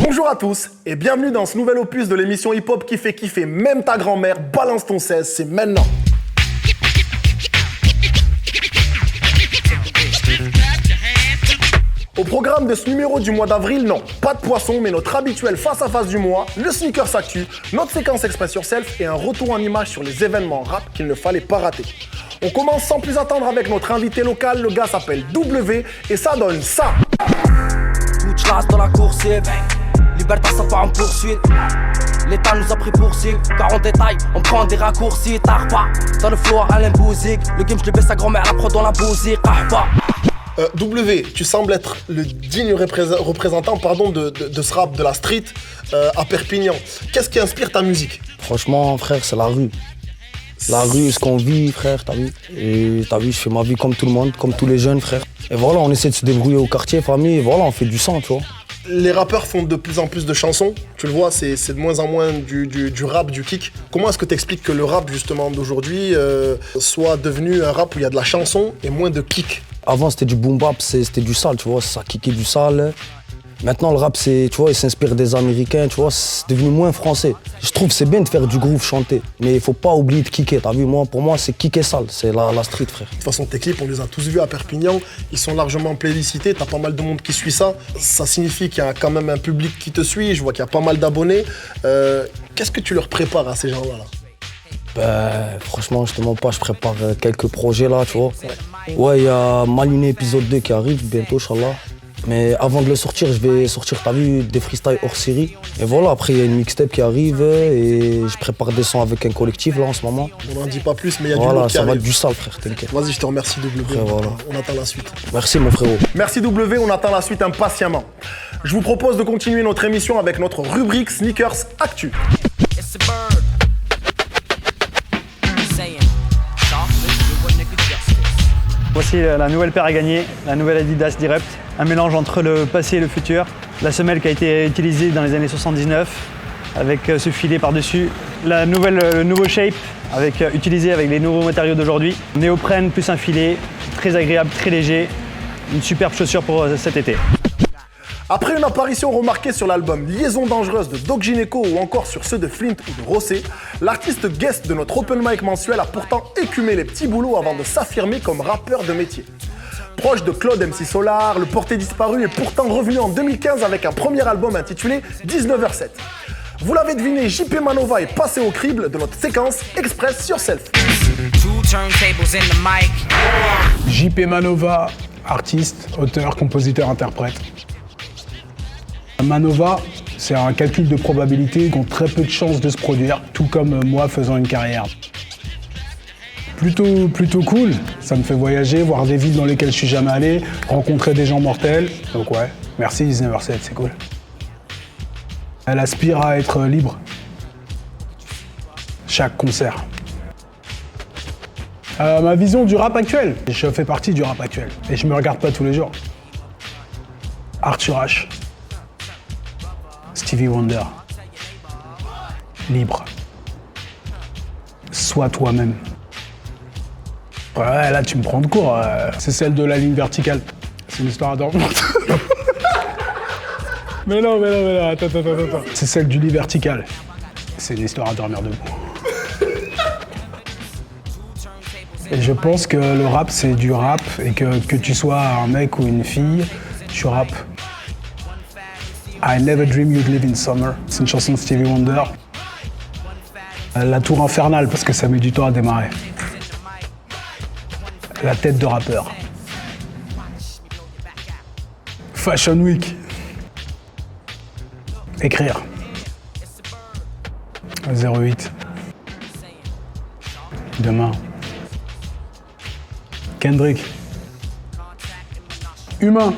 Bonjour à tous et bienvenue dans ce nouvel opus de l'émission hip-hop qui fait kiffer même ta grand-mère. Balance ton 16, c'est maintenant. Au programme de ce numéro du mois d'avril, non, pas de poisson, mais notre habituel face-à-face du mois, le Sneakers Actu, notre séquence Express sur Self et un retour en image sur les événements rap qu'il ne fallait pas rater. On commence sans plus attendre avec notre invité local, le gars s'appelle W et ça donne ça. Touch dans la coursive, liberté ça part en poursuite. L'État nous a pris pour cible, car en détail, on prend des raccourcis. T'arrives pas, dans le floor Alain Bouzik. Le game je le baisse sa grand-mère, la prod dans la bousique. Pas. W, tu sembles être le digne représentant de ce rap de la street à Perpignan. Qu'est-ce qui inspire ta musique? Franchement, frère, c'est la rue. La rue, ce qu'on vit, frère, t'as vu? Et t'as vu, je fais ma vie comme tout le monde, comme tous les jeunes, frère. Et voilà, on essaie de se débrouiller au quartier, famille, et voilà, on fait du sang, tu vois. Les rappeurs font de plus en plus de chansons, tu le vois, c'est de moins en moins du rap, du kick. Comment est-ce que tu expliques que le rap, justement, d'aujourd'hui soit devenu un rap où il y a de la chanson et moins de kick? Avant, c'était du boom bap, c'était du sale, tu vois, ça kickait du sale. Maintenant, le rap, tu vois, il s'inspire des Américains, tu vois, c'est devenu moins français. Je trouve que c'est bien de faire du groove chanté, mais il faut pas oublier de kicker, t'as vu, pour moi, c'est kicker sale, c'est la street, frère. De toute façon, tes clips, on les a tous vus à Perpignan, ils sont largement plébiscités, t'as pas mal de monde qui suit ça. Ça signifie qu'il y a quand même un public qui te suit, je vois qu'il y a pas mal d'abonnés. Qu'est-ce que tu leur prépares à ces gens-là là? Franchement, je te mens pas, je prépare quelques projets là, tu vois. Ouais, il y a Maluné épisode 2 qui arrive bientôt, Inch'Allah. Mais avant de le sortir, je vais sortir, t'as vu, des freestyles hors série. Et voilà, après il y a une mixtape qui arrive et je prépare des sons avec un collectif là en ce moment. On n'en dit pas plus, mais il y a du lourd qui ça arrive. va être du sale, frère, t'inquiète. Vas-y, je te remercie W, voilà. On attend la suite. Merci mon frérot. Merci W, on attend la suite impatiemment. Je vous propose de continuer notre émission avec notre rubrique Sneakers Actu. Voici la nouvelle paire à gagner, la nouvelle Adidas Direct. Un mélange entre le passé et le futur. La semelle qui a été utilisée dans les années 79 avec ce filet par-dessus. Le nouveau shape utilisé avec les nouveaux matériaux d'aujourd'hui. Néoprène plus un filet, très agréable, très léger. Une superbe chaussure pour cet été. Après une apparition remarquée sur l'album Liaison dangereuse de Doc Gineco ou encore sur ceux de Flint ou de Rossé, l'artiste guest de notre open mic mensuel a pourtant écumé les petits boulots avant de s'affirmer comme rappeur de métier. Proche de Claude MC Solar, le porté disparu est pourtant revenu en 2015 avec un premier album intitulé 19h07. Vous l'avez deviné, JP Manova est passé au crible de notre séquence Express sur Self. JP Manova, artiste, auteur, compositeur, interprète. Manova, c'est un calcul de probabilité qui ont très peu de chances de se produire, tout comme moi faisant une carrière. Plutôt cool, ça me fait voyager, voir des villes dans lesquelles je suis jamais allé, rencontrer des gens mortels, donc ouais, merci 19h07, c'est cool. Elle aspire à être libre. Chaque concert. Ma vision du rap actuel, je fais partie du rap actuel et je me regarde pas tous les jours. Arthur H. Stevie Wonder. Libre. Sois toi-même. Ouais, là tu me prends de court. C'est celle de la ligne verticale. C'est une histoire adormante. mais non, attends. C'est celle du lit vertical. C'est une histoire à dormir debout. Et je pense que le rap, c'est du rap et que tu sois un mec ou une fille, tu rappes. I Never Dream You'd Live in Summer. C'est une chanson de Stevie Wonder. La tour infernale, parce que ça met du temps à démarrer. La tête de rappeur. Fashion Week. Écrire. 08. Demain. Kendrick. Humain.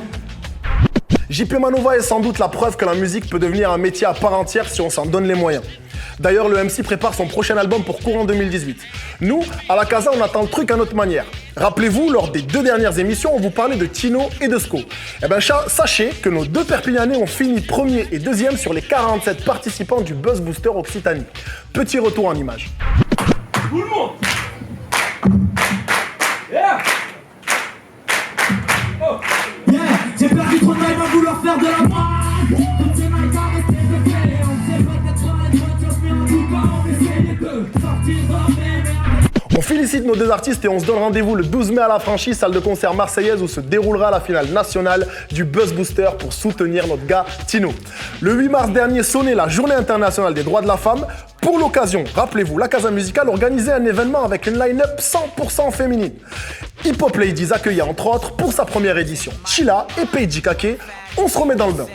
JP Manova est sans doute la preuve que la musique peut devenir un métier à part entière si on s'en donne les moyens. D'ailleurs, le MC prépare son prochain album pour courant 2018. Nous, à la Casa, on attend le truc à notre manière. Rappelez-vous, lors des 2 dernières émissions, on vous parlait de Tino et de Sco. Eh ben, sachez que nos 2 Perpignanais ont fini premier et deuxième sur les 47 participants du Buzz Booster Occitanie. Petit retour en images. Tout le monde! Yeah! Oh! Yeah! J'ai perdu trop de time à vouloir faire de la mort. On félicite nos deux artistes et on se donne rendez-vous le 12 mai à la Franchise, salle de concert marseillaise où se déroulera la finale nationale du Buzz Booster pour soutenir notre gars Tino. Le 8 mars dernier sonnait la Journée internationale des droits de la femme. Pour l'occasion, rappelez-vous, la Casa Musicale organisait un événement avec une line-up 100% féminine. Hip Hop Ladies accueillait entre autres pour sa première édition Chilla et Peiji Kake. On se remet dans le bain.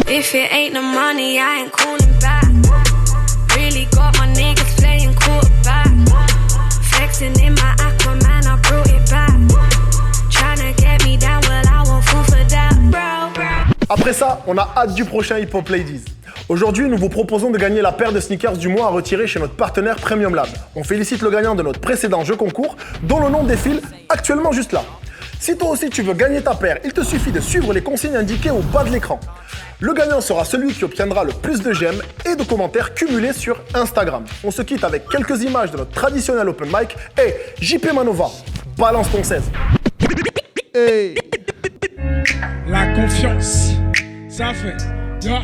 If it ain't the money, I ain't calling back. Really got my niggas playing quarterback. Flexing in my Aquaman, I brought it back. Tryna get me down, well I won't fall for that, bro. Après ça, on a hâte du prochain Hip Hop Ladies. Aujourd'hui, nous vous proposons de gagner la paire de sneakers du mois à retirer chez notre partenaire Premium Lab. On félicite le gagnant de notre précédent jeu concours, dont le nom défile actuellement juste là. Si toi aussi tu veux gagner ta paire, il te suffit de suivre les consignes indiquées au bas de l'écran. Le gagnant sera celui qui obtiendra le plus de j'aime et de commentaires cumulés sur Instagram. On se quitte avec quelques images de notre traditionnel open mic. Et JP Manova, balance ton 16. Hey. La confiance, ça fait. Yeah.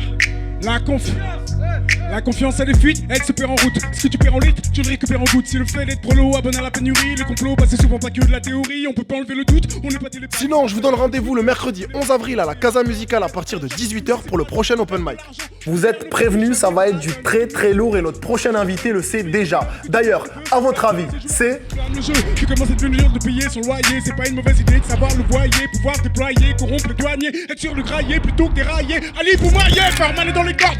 La confiance elle est fuite, elle se perd en route. Ce que tu perds en litre, tu le récupères en goutte. Si le fait d'être prolo abonne à la pénurie, le complot, bah c'est souvent pas que de la théorie. On peut pas enlever le doute, on n'est pas télé. Sinon, je vous donne rendez-vous le mercredi 11 avril à la Casa Musicale à partir de 18h pour le prochain open mic. Vous êtes prévenus, ça va être du très très lourd et notre prochain invité le sait déjà. D'ailleurs, à votre avis, c'est... Le jeu, tu commences à devenir dur de payer son loyer. C'est pas une mauvaise idée de savoir le voyer, pouvoir déployer, corrompre le douanier, être sur le grailler plutôt que dérailler. Ali Boumaïe, faire maner dans les cordes.